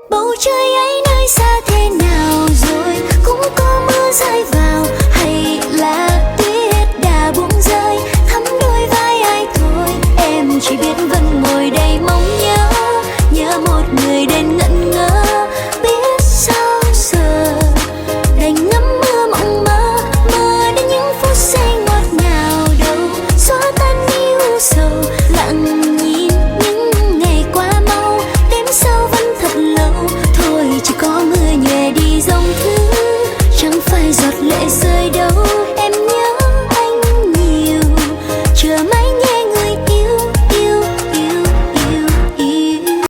Bầu trời ấy nơi xa thế nào rồi, cũng có mưa rơi vào hay là tuyết đã buông rơi thấm đôi vai ai thôi. Em chỉ biết vẫn ngồi đây mong